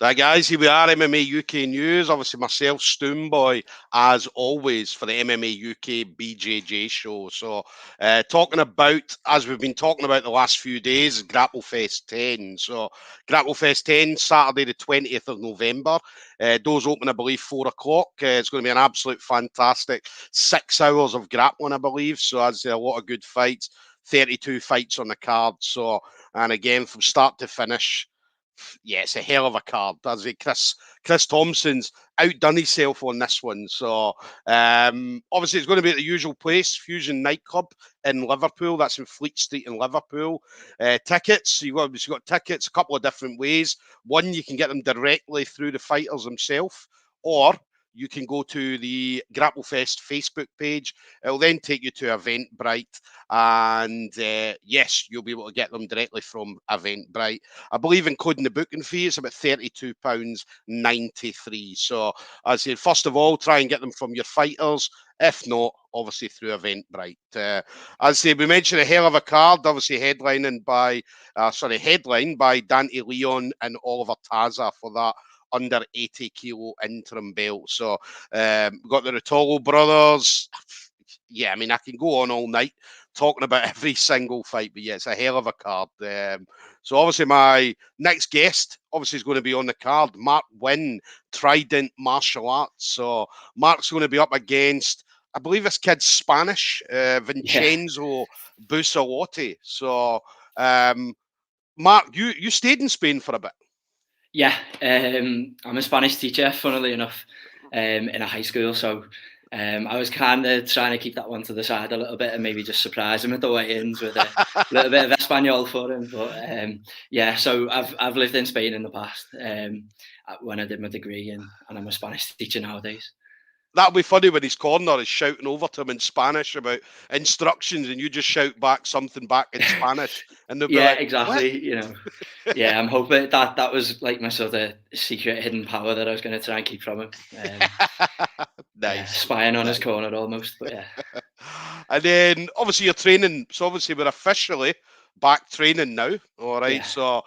So guys, here we are, MMA UK News. Obviously myself, Stoomboy, as always, for the MMA UK BJJ show. So talking about, as we've been talking about the last few days, Grapplefest 10. So Grapplefest 10, Saturday the 20th of November. Doors open, I believe, 4 o'clock. It's going to be an absolute fantastic 6 hours of grappling, I believe. So as a lot of good fights, 32 fights on the card. So, and again, from start to finish, yeah, it's a hell of a card. Does it? Chris Thompson's outdone himself on this one. So obviously it's going to be at the usual place, Fusion Nightclub in Liverpool. That's in Fleet Street in Liverpool. Tickets, you've got tickets a couple of different ways. One, you can get them directly through the fighters themselves, or you can go to the Grapplefest Facebook page. It'll then take you to Eventbrite. And yes, you'll be able to get them directly from Eventbrite. I believe including the booking fee, it's about £32.93. So I said, first of all, try and get them from your fighters. If not, obviously through Eventbrite. As I say, we mentioned a hell of a card, obviously headlined by Dante Leon and Oliver Taza for that under 80 kilo interim belt. So we've got the Rotolo brothers. Yeah, I mean, I can go on all night talking about every single fight, but yeah, it's a hell of a card. So obviously my next guest obviously is going to be on the card, Mark Wynne, Trident Martial Arts. So Mark's going to be up against, I believe this kid's Spanish, Vincenzo Busalotti. So Mark, you stayed in Spain for a bit. Yeah, I'm a Spanish teacher, funnily enough, in a high school. So I was kind of trying to keep that one to the side a little bit and maybe just surprise him at the weigh-ins with a little bit of Espanol for him. But yeah, so I've lived in Spain in the past when I did my degree, and I'm a Spanish teacher nowadays. That'll be funny when his corner is shouting over to him in Spanish about instructions, and you just shout back something back in Spanish, and they'll be yeah, like, exactly. what? You know, yeah, I'm hoping that was like my sort of secret hidden power that I was going to try and keep from him. Nice, spying on his corner almost, but yeah. And then obviously you're training, so obviously we're officially back training now. All right. Yeah. So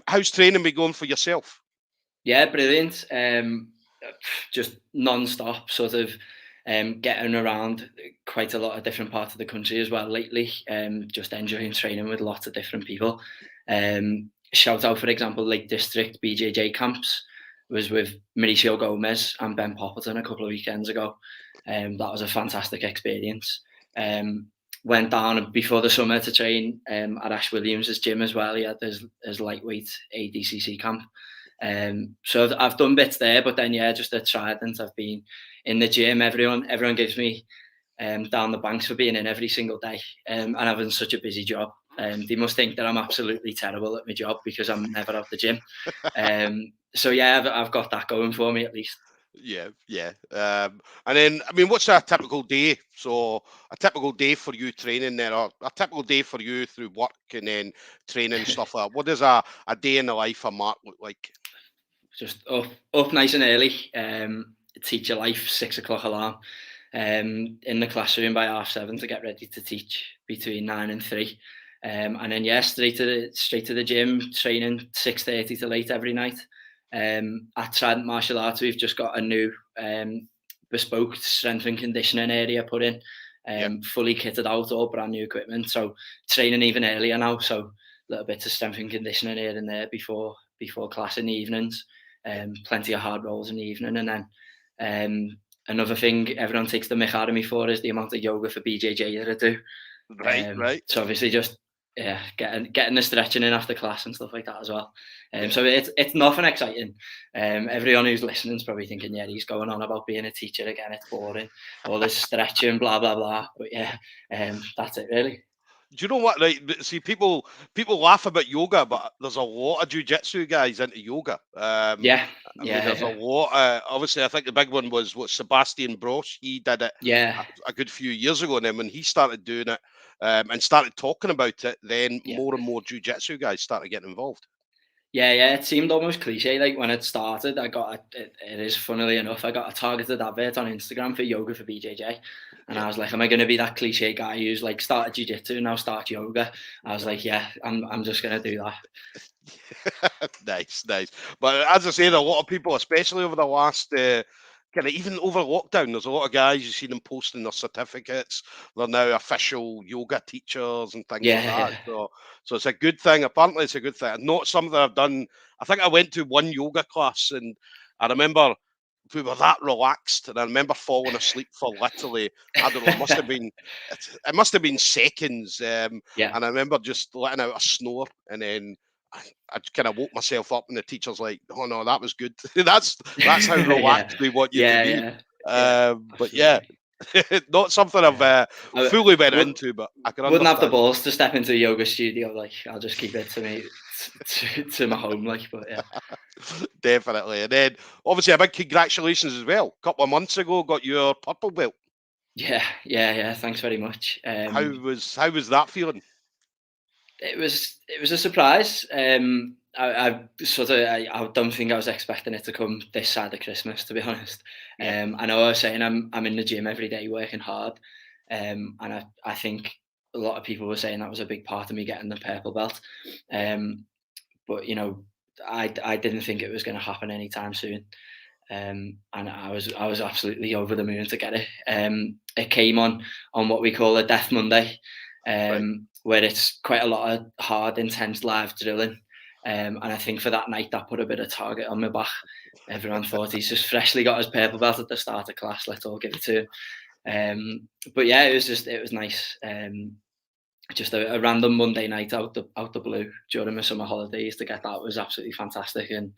how's training been going for yourself? Yeah, brilliant. Just non-stop, sort of getting around quite a lot of different parts of the country as well lately. Just enjoying training with lots of different people. Shout out, for example, Lake District BJJ camps was with Mauricio Gomez and Ben Poppleton a couple of weekends ago. That was a fantastic experience. Went down before the summer to train at Ash Williams' gym as well. He had his lightweight ADCC camp. So I've done bits there, but then yeah, just at Trident, I've been in the gym. Everyone gives me down the banks for being in every single day and having such a busy job. They must think that I'm absolutely terrible at my job because I'm never at the gym. So yeah, I've got that going for me at least. Yeah. And then, I mean, what's a typical day? So a typical day for you training then, or a typical day for you through work and then training stuff like that. What does a day in the life of Mark look like? Just up nice and early. Teacher life, 6 o'clock alarm. In the classroom by 7:30 to get ready to teach between 9 and 3. And then yeah, straight to the gym, training 6:30 to late every night. At Trident Martial Arts, we've just got a new bespoke strength and conditioning area put in, fully kitted out, all brand new equipment. So training even earlier now. So little bits of strength and conditioning here and there before class in the evenings. Plenty of hard rolls in the evening, and then another thing everyone takes the mick out of me for is the amount of yoga for BJJ that I do. Right. So obviously just getting the stretching in after class and stuff like that as well. So it's nothing exciting. Everyone who's listening is probably thinking, yeah, he's going on about being a teacher again. It's boring, all this stretching, blah blah blah. But yeah, that's it really. Do you know what? Right, see, people laugh about yoga, but there's a lot of jiu-jitsu guys into yoga. I mean, there's a lot. Obviously, I think the big one was Sebastian Brosh. He did it a good few years ago, and then when he started doing it and started talking about it, then more and more jiu-jitsu guys started getting involved. Yeah, it seemed almost cliche. Like when it started, it is funnily enough, I got a targeted advert on Instagram for yoga for BJJ. And I was like, am I going to be that cliche guy who's like started jiu-jitsu and now start yoga? I was like, yeah, I'm just going to do that. Nice, nice. But as I said, a lot of people, especially over the last kind of even over lockdown, there's a lot of guys you see them posting their certificates. They're now official yoga teachers and things like that. Yeah, So it's a good thing. Apparently, it's a good thing. Not something I've done. I think I went to one yoga class, and I remember we were that relaxed, and I remember falling asleep for literally, I don't know, it must have been seconds, yeah, and I remember just letting out a snore, and then I kind of woke myself up, and the teacher's like, "Oh no, that was good." That's how yeah, relaxed we want you to yeah, be. yeah, yeah, But yeah, absolutely. not something I've Yeah, I fully went would, into, but I can wouldn't have the understand. balls to step into a yoga studio. Like, I'll just keep it to me, to my home. Like, but yeah, Definitely. And then obviously a big congratulations as well. A couple of months ago, got your purple belt. yeah. Thanks very much. How was that feeling? It was a surprise. I don't think I was expecting it to come this side of Christmas, to be honest. Yeah, I know I was saying I'm in the gym every day working hard, and I think a lot of people were saying that was a big part of me getting the purple belt. But I didn't think it was going to happen anytime soon. And I was absolutely over the moon to get it. It came on what we call a Death Monday, right. where it's quite a lot of hard, intense live drilling. And I think for that night, that put a bit of target on my back. Everyone thought he's just freshly got his purple belt at the start of class. Let's all give it to him. But yeah, it was nice. Just a random Monday night out the blue during my summer holidays to get that was absolutely fantastic, and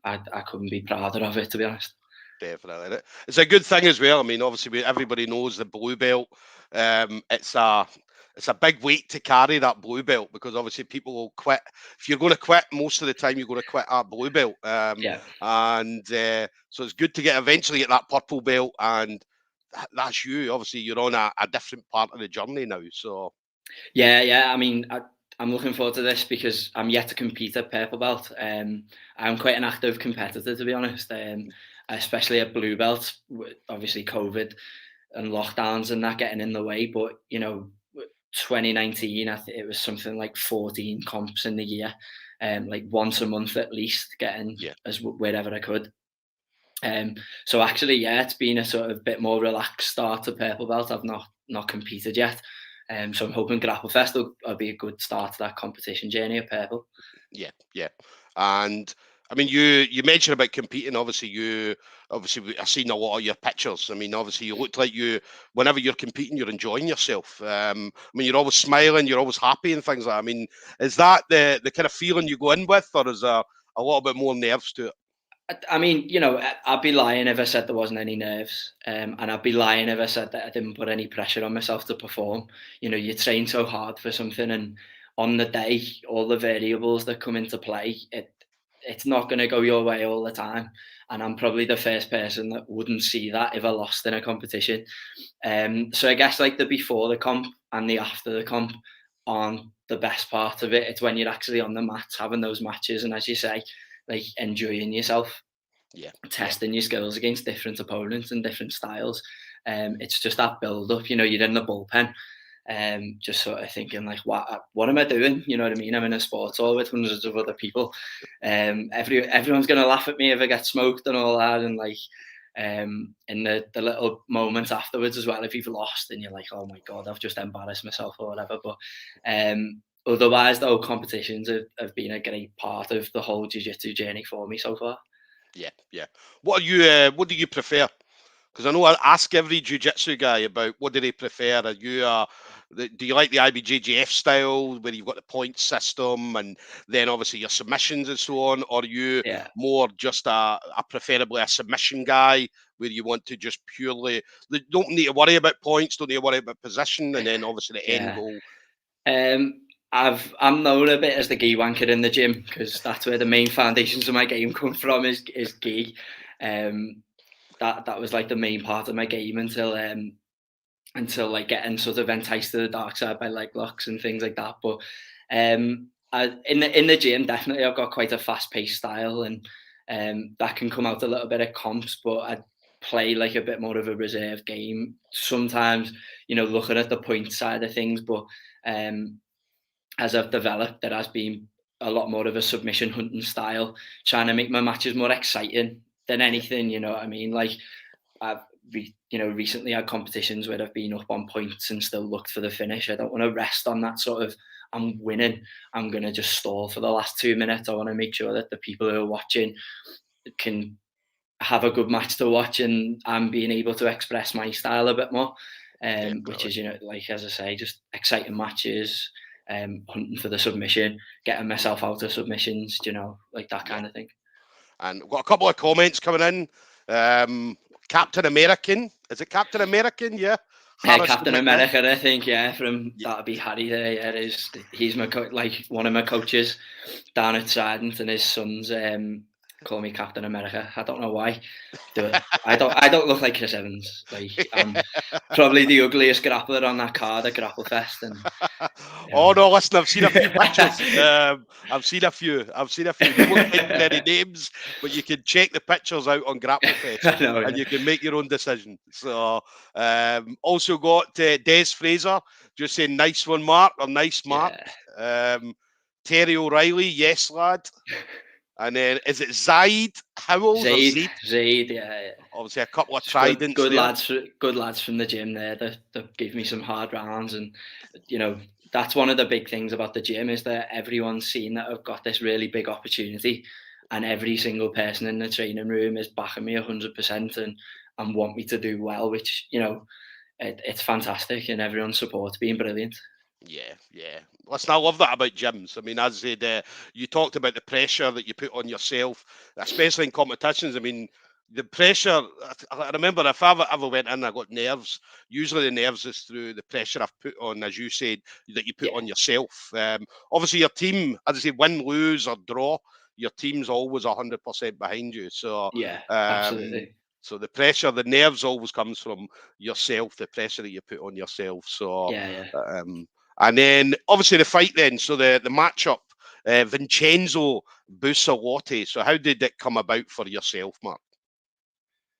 I couldn't be prouder of it, to be honest. Definitely. It's a good thing as well. I mean, obviously, everybody knows the blue belt. It's a big weight to carry, that blue belt, because obviously people will quit. If you're going to quit, most of the time you're going to quit that blue belt. Yeah, And so it's good to eventually get that purple belt, and that's you. Obviously, you're on a different part of the journey now. So yeah. I mean, I'm looking forward to this because I'm yet to compete at purple belt. I'm quite an active competitor, to be honest. Especially at blue belt. Obviously, COVID and lockdowns and that getting in the way, but 2019, it was something like 14 comps in the year, like once a month at least, getting yeah. as wherever I could. So actually, yeah, it's been a sort of bit more relaxed start to purple belt. I've not competed yet, so I'm hoping Grapplefest will be a good start to that competition journey at purple. Yeah, yeah. And I mean, you mentioned about competing. I've seen a lot of your pictures. I mean, obviously, you look like whenever you're competing, you're enjoying yourself. I mean, you're always smiling, you're always happy and things like that. I mean, is that the kind of feeling you go in with, or is there a little bit more nerves to it? I mean, I'd be lying if I said there wasn't any nerves, and I'd be lying if I said that I didn't put any pressure on myself to perform. You train so hard for something, and on the day, all the variables that come into play, it's not going to go your way all the time. And I'm probably the first person that wouldn't see that if I lost in a competition. So I guess like the before the comp and the after the comp aren't the best part of it. It's when you're actually on the mats having those matches, and as you say, like enjoying yourself, Yeah, yeah, testing your skills against different opponents and different styles. It's just that build up. You're in the bullpen, just sort of thinking like, what am I doing? You know what I mean? I'm in a sports hall with hundreds of other people. Everyone's gonna laugh at me if I get smoked and all that, and like. In the little moments afterwards as well, if you've lost and you're like, oh my god, I've just embarrassed myself or whatever. But otherwise, though, competitions have been a great part of the whole jiu-jitsu journey for me so far. yeah, yeah. What do you prefer? Because I know I ask every jiu-jitsu guy about what do they prefer. Do you like the IBJJF style where you've got the point system and then obviously your submissions and so on, or are you Yeah, more just preferably a submission guy where you want to just purely don't need to worry about points, don't need to worry about position, and then obviously the end yeah. goal. Um, I'm known a bit as the gi wanker in the gym because that's where the main foundations of my game come from is gi. Um, that was like the main part of my game until like getting sort of enticed to the dark side by leg locks and things like that. But in the gym, definitely I've got quite a fast paced style, and that can come out a little bit at comps. But I play like a bit more of a reserved game sometimes. Looking at the point side of things, but as I've developed, there has been a lot more of a submission hunting style, trying to make my matches more exciting than anything. You know what I mean? Like I've recently had competitions where I've been up on points and still looked for the finish. I don't want to rest on that sort of, I'm winning, I'm going to just stall for the last 2 minutes. I want to make sure that the people who are watching can have a good match to watch, and I'm being able to express my style a bit more, which is, like, as I say, just exciting matches, hunting for the submission, getting myself out of submissions, like that kind of thing. And we've got a couple of comments coming in. Captain American, is it Captain American? Yeah. Captain America, I think, that'd be Harry there. Yeah, he's my one of my coaches down at Trident, and his sons call me Captain America. I don't know why. I don't look like Chris Evans. Like, I'm probably the ugliest grappler on that card at Grapplefest. And oh no, listen, I've seen a few pictures. I've seen a few. You won't mention any names, but you can check the pictures out on Grapplefest, and you can make your own decision. So, also got Des Fraser just saying nice one, Mark, or nice Mark. Yeah. Terry O'Reilly, yes, lad. And then is it Zaid Howells or Zaid? Zaid, yeah. Obviously, a couple of Tridents. Good lads from the gym there that gave me some hard rounds, and that's one of the big things about the gym is that everyone's seen that I've got this really big opportunity, and every single person in the training room is backing me 100% and want me to do well, which it's fantastic, and everyone's support's been brilliant. Yeah. Listen, I love that about gyms. I mean, as I said, you talked about the pressure that you put on yourself, especially in competitions. I mean, the pressure, I remember if I ever went in, I got nerves. Usually the nerves is through the pressure I've put on, as you said, that you put on yourself. Obviously, your team, as I say, win, lose or draw, your team's always 100% behind you. So, absolutely. So the pressure, the nerves always comes from yourself, the pressure that you put on yourself. So, and then obviously the fight then, so the matchup, Vincenzo Busalotti. So how did it come about for yourself, Mark?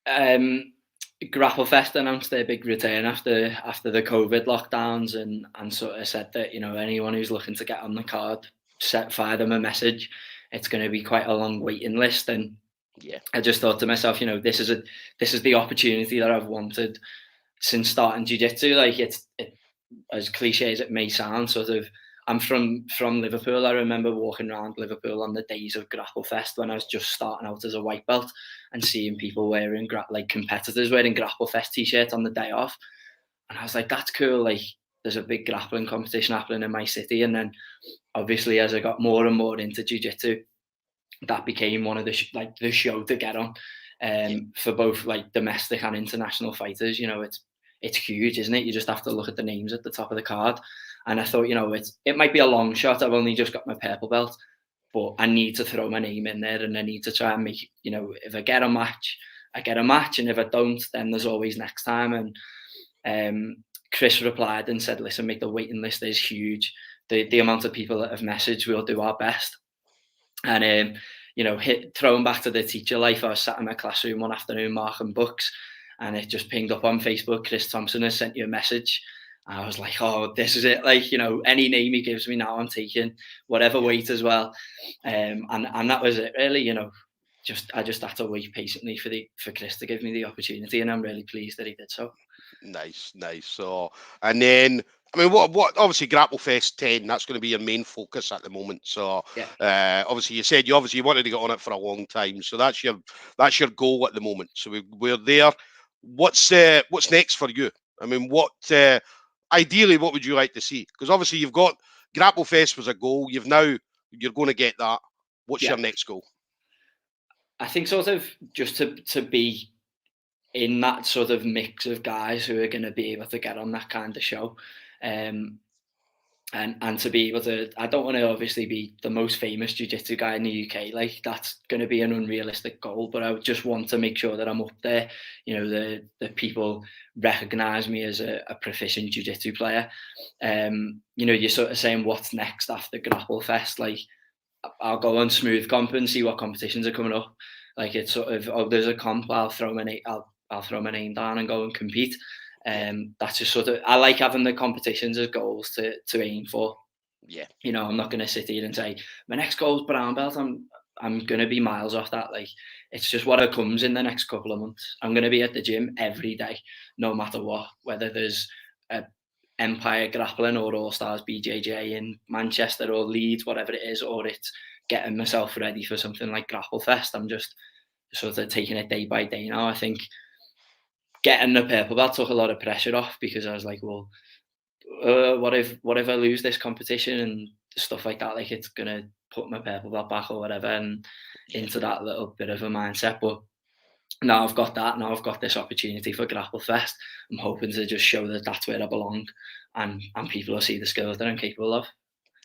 Grapplefest announced their big return after the COVID lockdowns, and sort of said that anyone who's looking to get on the card, fire them a message. It's going to be quite a long waiting list, and I just thought to myself, this is the opportunity that I've wanted since starting jiu-jitsu. Like it as cliche as it may sound, sort of, I'm from Liverpool. I remember walking around Liverpool on the days of Grapplefest when I was just starting out as a white belt and seeing people wearing competitors wearing Grapplefest t-shirts on the day off, and I was like, that's cool. Like, there's a big grappling competition happening in my city. And then obviously as I got more and more into jiu-jitsu, that became one of the show to get on, for both like domestic and international fighters. It's huge, isn't it? You just have to look at the names at the top of the card. And I thought, it might be a long shot. I've only just got my purple belt, but I need to throw my name in there, and I need to try and make, if I get a match, I get a match, and if I don't, then there's always next time. And Chris replied and said, listen, mate, the waiting list is huge. The amount of people that have messaged, we'll do our best. And throwing back to the teacher life, I was sat in my classroom one afternoon marking books, and it just pinged up on Facebook, Chris Thompson has sent you a message. And I was like, oh, this is it. Like, any name he gives me now, I'm taking, whatever weight as well. And that was it, really. I just had to wait patiently for Chris to give me the opportunity, and I'm really pleased that he did so. Nice. So, and then, I mean, what obviously Grapplefest 10, that's going to be your main focus at the moment. So, obviously you said you wanted to get on it for a long time. So that's your goal at the moment. So we're there. What's next for you? I mean, ideally, what would you like to see? Because obviously you've got Grapplefest was a goal. You're going to get that. What's your next goal? I think sort of just to be in that sort of mix of guys who are going to be able to get on that kind of show, and to be able to, I don't want to obviously be the most famous jiu-jitsu guy in the UK. Like, that's going to be an unrealistic goal, but I would just want to make sure that I'm up there. The people recognize me as a proficient jiu-jitsu player. You're sort of saying what's next after Grapplefest. Like, I'll go on Smooth Comp and see what competitions are coming up. Like, it's sort of, there's a comp, I'll throw my name down and go and compete. That's just sort of, I like having the competitions as goals to aim for. Yeah. You know, I'm not going to sit here and say my next goal is brown belt. I'm going to be miles off that. Like, it's just whatever comes in the next couple of months. I'm going to be at the gym every day, no matter what, whether there's a Empire Grappling or All Stars BJJ in Manchester or Leeds, whatever it is, or it's getting myself ready for something like Grapplefest. I'm just sort of taking it day by day now. I think getting the purple belt took a lot of pressure off, because I was like, well, what if I lose this competition and stuff like that? Like, it's gonna put my purple belt back or whatever, and into that little bit of a mindset. But now I've got that. Now I've got this opportunity for Grapplefest. I'm hoping to just show that that's where I belong, and people will see the skills that I'm capable of.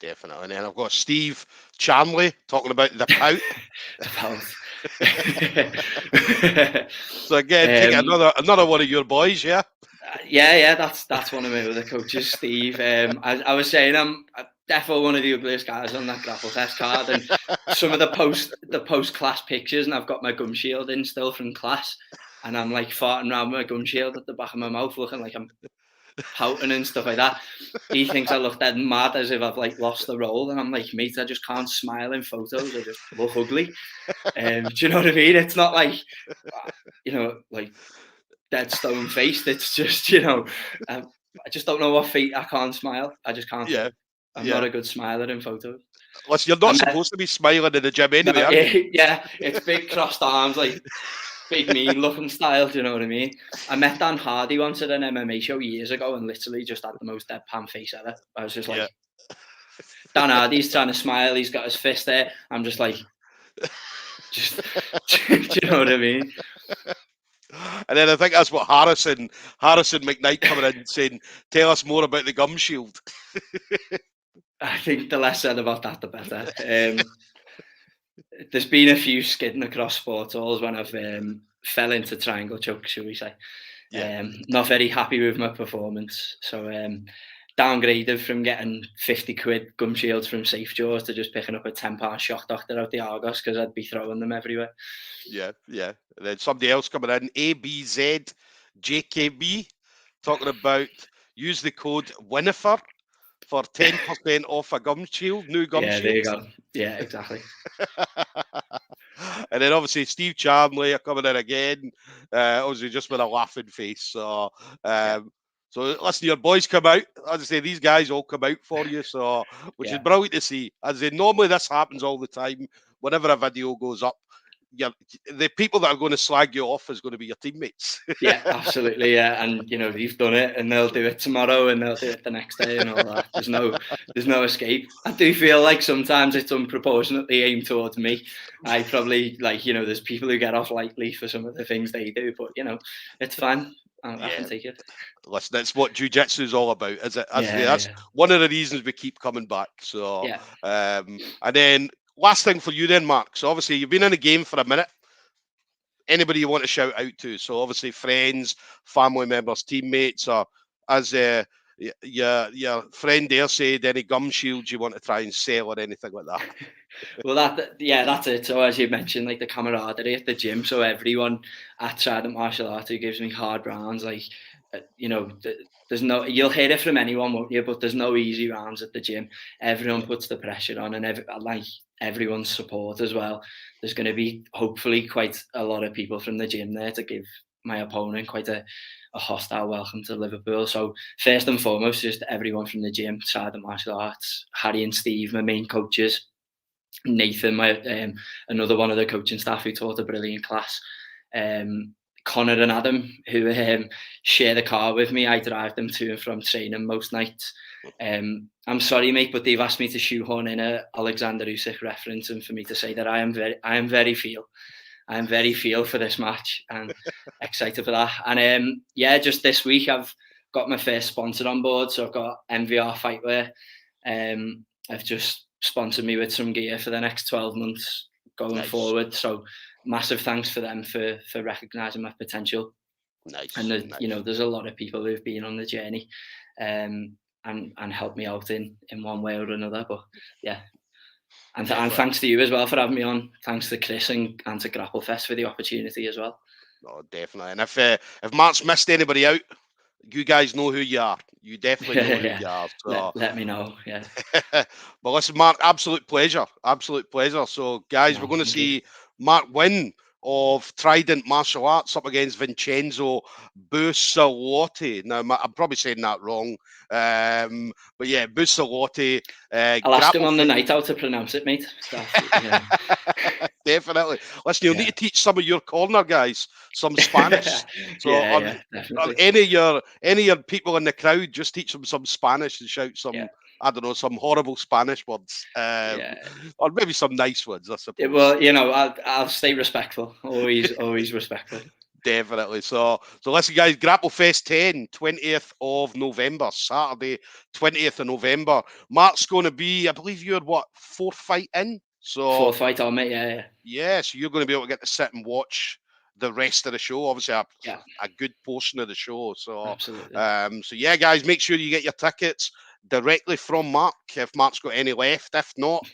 Definitely. And then I've got Steve Chamley talking about the pout. The pout. So again, take another one of your boys, yeah. Yeah, that's one of my other coaches, Steve. I was saying, I definitely one of the ugliest guys on that Grapplefest card, and some of the post class pictures, and I've got my gum shield in still from class, and I'm like farting around my gum shield at the back of my mouth, looking like I'm pouting and stuff like that. He thinks I look dead mad, as if I've like lost the role, and I'm like, mate, I just can't smile in photos. I just look ugly. Do you know what I mean? It's not like, you know, like dead stone faced. It's just, you know, I just don't know what feet. I can't smile. I just can't. Yeah. I'm not a good smiler in photos. Listen, you're not supposed to be smiling in the gym anyway, are you? Yeah, it's big crossed arms, like big mean looking style. Do you know what I mean? I met Dan Hardy once at an MMA show years ago, and literally just had the most deadpan face ever. I was just like, Dan Hardy's trying to smile. He's got his fist there. I'm just like, just, do you know what I mean? And then I think that's what Harrison McKnight coming in saying, tell us more about the gum shield. I think the less said about that, the better. There's been a few skidding across sports halls when I've fell into triangle choke, shall we say. Yeah. Not very happy with my performance. So downgraded from getting 50 quid gum shields from Safe Jaws to just picking up a £10 shock doctor out the Argos, because I'd be throwing them everywhere. Yeah. And then somebody else coming in, ABZJKB, talking about use the code WINNIFER for 10% off a gum shield, new gum shield. Yeah, there you go. Yeah, exactly. And then obviously Steve Chamley are coming in again, obviously just with a laughing face. So, so listen, your boys come out. As I say, these guys all come out for you, so which is brilliant to see. As I say, normally this happens all the time. Whenever a video goes up, the people that are going to slag you off is going to be your teammates. Yeah, absolutely. Yeah, and you know, you've done it, and they'll do it tomorrow, and they'll do it the next day, and all that. There's no escape. I do feel like sometimes it's unproportionately aimed towards me. I probably, like, you know, there's people who get off lightly for some of the things they do, but you know, it's fine. I can take it. Listen, that's what jiu-jitsu is all about, is it? That's one of the reasons we keep coming back. So, and then last thing for you then, Mark. So obviously you've been in the game for a minute. Anybody you want to shout out to? So obviously friends, family members, teammates, or as your friend there said, any gum shields you want to try and sell or anything like that. Well, that's it. So as you mentioned, like the camaraderie at the gym. So everyone at Trident Martial Arts who gives me hard rounds, like, you know, there's no, you'll hear it from anyone, won't you? But there's no easy rounds at the gym. Everyone puts the pressure on, and everyone's support as well. There's going to be hopefully quite a lot of people from the gym there to give my opponent quite a hostile welcome to Liverpool. So first and foremost, just everyone from the gym, Trident Martial Arts, Harry and Steve, my main coaches. Nathan, my another one of the coaching staff who taught a brilliant class. Connor and Adam, who share the car with me. I drive them to and from training most nights. I'm sorry, mate, but they've asked me to shoehorn in a Alexander Usyk reference, and for me to say that I am very feel for this match, and excited for that. And just this week I've got my first sponsor on board, so I've got MVR Fightwear. I've just sponsored me with some gear for the next 12 months going forward. So massive thanks for them for recognising my potential. And you know, there's a lot of people who've been on the journey and helped me out in one way or another. But yeah. And thanks to you as well for having me on. Thanks to Chris and to Grapplefest for the opportunity as well. No, definitely. And if Mark's missed anybody out, you guys know who you are. You definitely know who Yeah. you are. So, Let me know. Yeah. but listen, Mark, absolute pleasure. Absolute pleasure. So, guys, No, we're going to thank you. see Mark Wynne of Trident Martial Arts up against Vincenzo Busalotti. Now, I'm probably saying that wrong. But yeah, Busalotti. I'll ask him on the Grapplefest. night how to pronounce it, mate. Yeah. Definitely. Listen, you'll need Yeah. to teach some of your corner guys some Spanish. So on, Yeah, on definitely. any of your people in the crowd, just teach them some Spanish and shout some, Yeah. I don't know, some horrible Spanish words, Yeah. or maybe some nice ones, I suppose. Well, I'll stay respectful. Always respectful. Definitely. So listen, guys, Grapplefest 10, 20th of November, Saturday, 20th of November. Mark's going to be, I believe you're what, fourth fight in? So Fourth fight on, mate. Yeah. yeah, so you're going to be able to get to sit and watch the rest of the show. Obviously, Yeah. a good portion of the show. So, Absolutely. so yeah, guys, make sure you get your tickets directly from Mark if Mark's got any left. If not,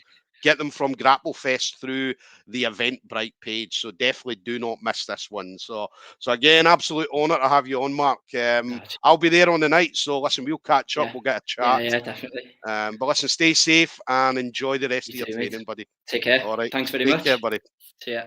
get them from Grapplefest through the Eventbrite page. So definitely do not miss this one. So again, absolute honour to have you on, Mark. Gotcha. I'll be there on the night. So listen, we'll catch up. Yeah. We'll get a Yeah. chat. Yeah. Definitely. But listen, stay safe and enjoy the rest You of your too, mate. training, buddy. Take care. All right. Thanks very Take care, much. buddy. See ya.